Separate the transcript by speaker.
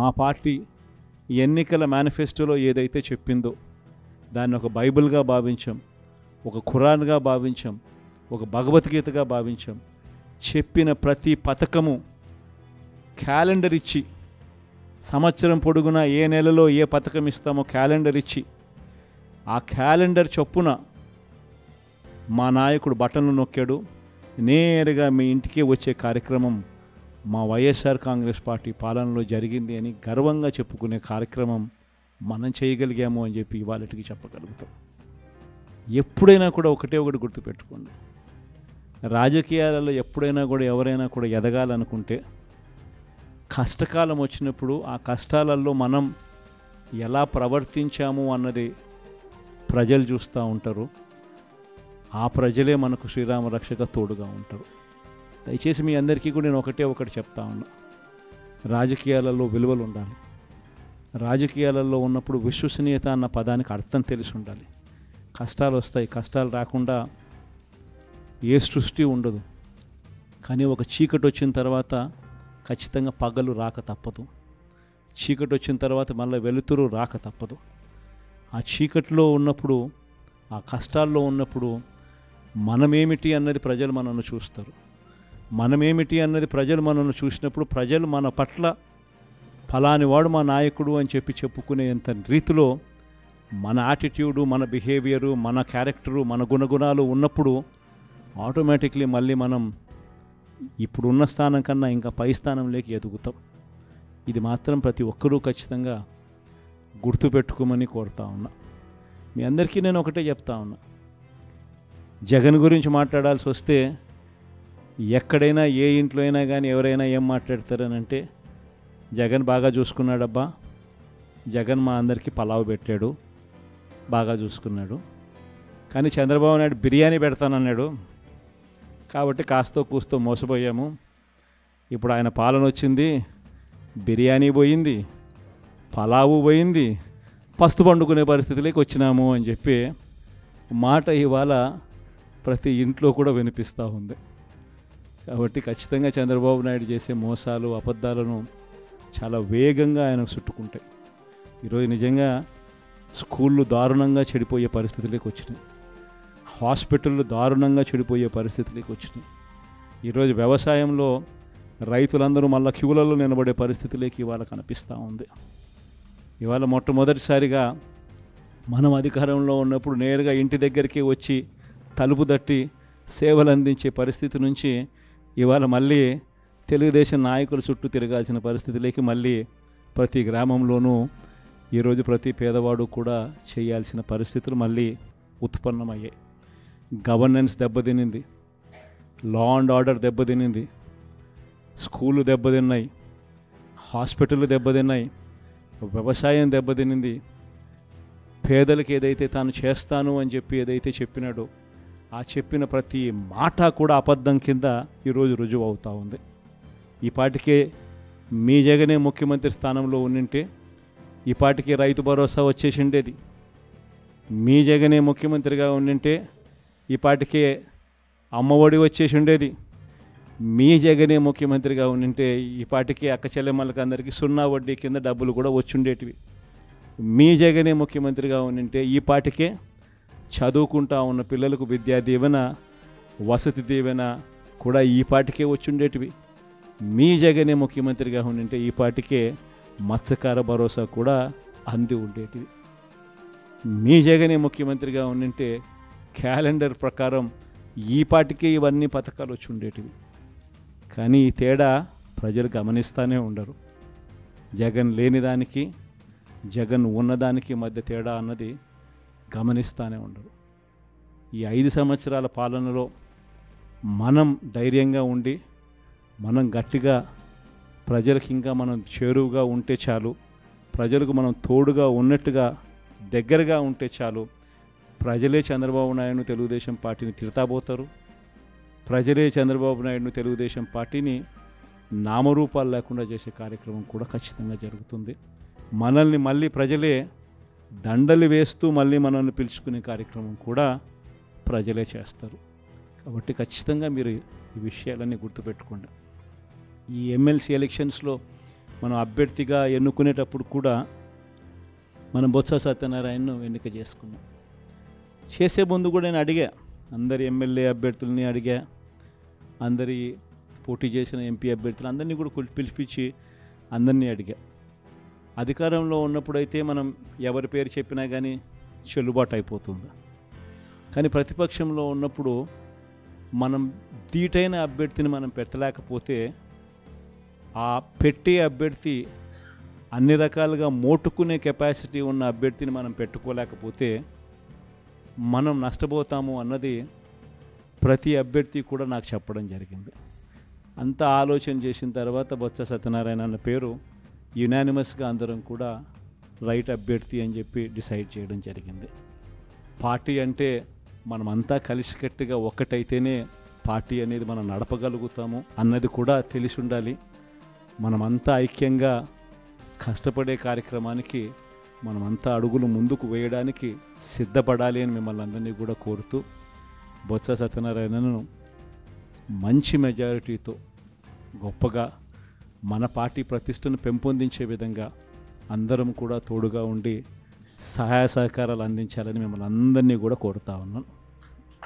Speaker 1: మా పార్టీ ఎన్నికల మేనిఫెస్టోలో ఏదైతే చెప్పిందో దాన్ని ఒక బైబిల్గా భావించాం, ఒక ఖురాన్గా భావించాం, ఒక భగవద్గీతగా భావించాం. చెప్పిన ప్రతి పథకము క్యాలెండర్ ఇచ్చి, సంవత్సరం పొడుగునా ఏ నెలలో ఏ పథకం ఇస్తామో క్యాలెండర్ ఇచ్చి, ఆ క్యాలెండర్ చొప్పున మా నాయకుడు బటన్లు నొక్కాడు. నేరుగా మీ ఇంటికే వచ్చే కార్యక్రమం మా వైఎస్ఆర్ కాంగ్రెస్ పార్టీ పాలనలో జరిగింది అని గర్వంగా చెప్పుకునే కార్యక్రమం మనం చేయగలిగాము అని చెప్పి ఇవాళకి చెప్పగలుగుతాం. ఎప్పుడైనా కూడా ఒకటి గుర్తుపెట్టుకోండి, రాజకీయాలలో ఎప్పుడైనా కూడా ఎవరైనా కూడా ఎదగాలనుకుంటే కష్టకాలం వచ్చినప్పుడు ఆ కష్టాలలో మనం ఎలా ప్రవర్తించాము అన్నది ప్రజలు చూస్తూ ఉంటారు. ఆ ప్రజలే మనకు శ్రీరామ రక్షక తోడుగా ఉంటారు. దయచేసి మీ అందరికీ కూడా నేను ఒకటి చెప్తా ఉన్నా, రాజకీయాలలో విలువలు ఉండాలి. రాజకీయాలలో ఉన్నప్పుడు విశ్వసనీయత అన్న పదానికి అర్థం తెలిసి ఉండాలి. కష్టాలు వస్తాయి, కష్టాలు రాకుండా ఏ సృష్టి ఉండదు. కానీ ఒక చీకటి వచ్చిన తర్వాత ఖచ్చితంగా పగలు రాక తప్పదు. చీకటి వచ్చిన తర్వాత మళ్ళీ వెలుతురు రాక తప్పదు. ఆ చీకటిలో ఉన్నప్పుడు, ఆ కష్టాల్లో ఉన్నప్పుడు మనమేమిటి అన్నది ప్రజలు మనల్ని చూస్తారు. మనమేమిటి అన్నది ప్రజలు మనల్ని చూసినప్పుడు ప్రజలు మన పట్ల ఫలాని వాడు మా నాయకుడు అని చెప్పుకునేంత రీతిలో మన యాటిట్యూడు, మన బిహేవియరు, మన క్యారెక్టరు, మన గుణగుణాలు ఉన్నప్పుడు ఆటోమేటిక్లీ మళ్ళీ మనం ఇప్పుడున్న స్థానం కన్నా ఇంకా పై స్థానంలోకి ఎదుగుతాం. ఇది మాత్రం ప్రతి ఒక్కరూ ఖచ్చితంగా గుర్తుపెట్టుకోమని కోరుతా ఉన్నా. మీ అందరికీ నేను ఒకటే చెప్తా ఉన్నా, జగన్ గురించి మాట్లాడాల్సి వస్తే ఎక్కడైనా ఏ ఇంట్లో అయినా కానీ ఎవరైనా ఏం మాట్లాడతారనంటే, జగన్ బాగా చూసుకున్నాడబ్బా, జగన్ మా అందరికీ పలావ్ పెట్టాడు, బాగా చూసుకున్నాడు. కానీ చంద్రబాబు నాయుడు బిర్యానీ పెడతానన్నాడు, కాబట్టి కాస్తో కూస్తో మోసపోయాము. ఇప్పుడు ఆయన పాలన వచ్చింది, బిర్యానీ పోయింది, పలావు పోయింది, పస్తు పండుకునే పరిస్థితిలోకి వచ్చినాము అని చెప్పి మాట ఇవాళ ప్రతి ఇంట్లో కూడా వినిపిస్తూ ఉంది. కాబట్టి ఖచ్చితంగా చంద్రబాబు నాయుడు చేసే మోసాలు, అబద్ధాలను చాలా వేగంగా ఆయన చుట్టుకుంటాయి. ఈరోజు నిజంగా స్కూళ్ళు దారుణంగా చెడిపోయే పరిస్థితులకు వచ్చినాయి, హాస్పిటళ్ళు దారుణంగా చెడిపోయే పరిస్థితులకు వచ్చినాయి. ఈరోజు వ్యవసాయంలో రైతులందరూ మళ్ళీ క్యూలలో నిలబడే పరిస్థితులకి ఇవాళ కనిపిస్తూ ఉంది. ఇవాళ మొట్టమొదటిసారిగా మనం అధికారంలో ఉన్నప్పుడు నేరుగా ఇంటి దగ్గరికి వచ్చి తలుపు తట్టి సేవలు అందించే పరిస్థితి నుంచి ఇవాళ మళ్ళీ తెలుగుదేశం నాయకుల చుట్టూ తిరగాల్సిన పరిస్థితులకి మళ్ళీ ప్రతి గ్రామంలోనూ ఈరోజు ప్రతి పేదవాడు కూడా చేయాల్సిన పరిస్థితులు మళ్ళీ ఉత్పన్నమయ్యాయి. గవర్నెన్స్ దెబ్బతినింది, లా అండ్ ఆర్డర్ దెబ్బతినింది, స్కూళ్ళు దెబ్బతిన్నాయి, హాస్పిటళ్ళు దెబ్బతిన్నాయి, వ్యవసాయం దెబ్బతినింది. పేదలకు ఏదైతే తాను చేస్తాను అని చెప్పి ఏదైతే చెప్పినాడో ఆ చెప్పిన ప్రతి మాట కూడా అబద్ధం కింద ఈరోజు రుజువు అవుతూ ఉంది. ఈ పాటికే మీ జగనే ముఖ్యమంత్రి స్థానంలో ఉండింటే ఈ పాటికే రైతు భరోసా వచ్చేసి ఉండేది. మీ జగనే ముఖ్యమంత్రిగా ఉండింటే ఈ పాటికే అమ్మఒడి వచ్చేసి ఉండేది. మీ జగనే ముఖ్యమంత్రిగా ఉండింటే ఈ పాటికి అక్క చెల్లెమ్మలకి అందరికీ 0 వడ్డీ కింద డబ్బులు కూడా వచ్చుండేటివి. మీ జగనే ముఖ్యమంత్రిగా ఉండింటే ఈ పాటికే చదువుకుంటా ఉన్న పిల్లలకు విద్యా దీవెన, వసతి దీవెన కూడా ఈ పాటికే వచ్చుండేటివి. మీ జగనే ముఖ్యమంత్రిగా ఉండింటే ఈ పాటికే మత్స్యకార భరోసా కూడా అంది ఉండేటివి. మీ జగనే ముఖ్యమంత్రిగా ఉండింటే క్యాలెండర్ ప్రకారం ఈ పాటికే ఇవన్నీ పథకాలు వచ్చి ఉండేటివి. కానీ ఈ తేడా ప్రజలు గమనిస్తూనే ఉండరు. జగన్ లేనిదానికి జగన్ ఉన్నదానికి మధ్య తేడా అన్నది గమనిస్తూనే ఉండరు. ఈ 5 సంవత్సరాల పాలనలో మనం ధైర్యంగా ఉండి మనం గట్టిగా ప్రజలకు ఇంకా మనం చేరువుగా ఉంటే చాలు, ప్రజలకు మనం తోడుగా ఉన్నట్టుగా దగ్గరగా ఉంటే చాలు. ప్రజలే చంద్రబాబు నాయుడును తెలుగుదేశం పార్టీని తిడతాబోతారు. ప్రజలే చంద్రబాబు నాయుడును తెలుగుదేశం పార్టీని నామరూపాలు లేకుండా చేసే కార్యక్రమం కూడా ఖచ్చితంగా జరుగుతుంది. మనల్ని మళ్ళీ ప్రజలే దండలు వేస్తూ మళ్ళీ మనల్ని పిలుచుకునే కార్యక్రమం కూడా ప్రజలే చేస్తారు. కాబట్టి ఖచ్చితంగా మీరు ఈ విషయాలన్నీ గుర్తుపెట్టుకోండి. ఈ ఎమ్మెల్సీ ఎలక్షన్స్లో మనం అభ్యర్థిగా ఎన్నుకునేటప్పుడు కూడా మనం బొత్స సత్యనారాయణను ఎన్నిక చేసుకున్నాం. చేసే ముందు కూడా నేను అడిగా, అందరి ఎమ్మెల్యే అభ్యర్థులని అడిగా, అందరి పోటీ చేసిన ఎంపీ అభ్యర్థులు అందరినీ కూడా పిలిపించి అందరినీ అడిగా. అధికారంలో ఉన్నప్పుడైతే మనం ఎవరి పేరు చెప్పినా కానీ చెల్లుబాటు అయిపోతుంది. కానీ ప్రతిపక్షంలో ఉన్నప్పుడు మనం ధీటైన అభ్యర్థిని మనం పెట్టలేకపోతే, ఆ పెట్టే అభ్యర్థి అన్ని రకాలుగా మోటుకునే కెపాసిటీ ఉన్న అభ్యర్థిని మనం పెట్టుకోలేకపోతే మనం నష్టపోతాము అన్నది ప్రతి అభ్యర్థి కూడా నాకు చెప్పడం జరిగింది. అంతా ఆలోచన చేసిన తర్వాత బొత్స సత్యనారాయణ అన్న పేరు యునానిమస్గా అందరం కూడా రైట్ అభ్యర్థి అని చెప్పి డిసైడ్ చేయడం జరిగింది. పార్టీ అంటే మనమంతా కలిసికట్టుగా ఒక్కటైతేనే పార్టీ అనేది మనం నడపగలుగుతాము అన్నది కూడా తెలిసి ఉండాలి. మనమంతా ఐక్యంగా కష్టపడే కార్యక్రమానికి మనమంతా అడుగులు ముందుకు వేయడానికి సిద్ధపడాలి అని మిమ్మల్ని అందరినీ కూడా కోరుతూ, బొత్స సత్యనారాయణను మంచి మెజారిటీతో గొప్పగా మన పార్టీ ప్రతిష్టను పెంపొందించే విధంగా అందరం కూడా తోడుగా ఉండి సహాయ సహకారాలు అందించాలని మిమ్మల్ని అందరినీ కూడా కోరుతా ఉన్నాను.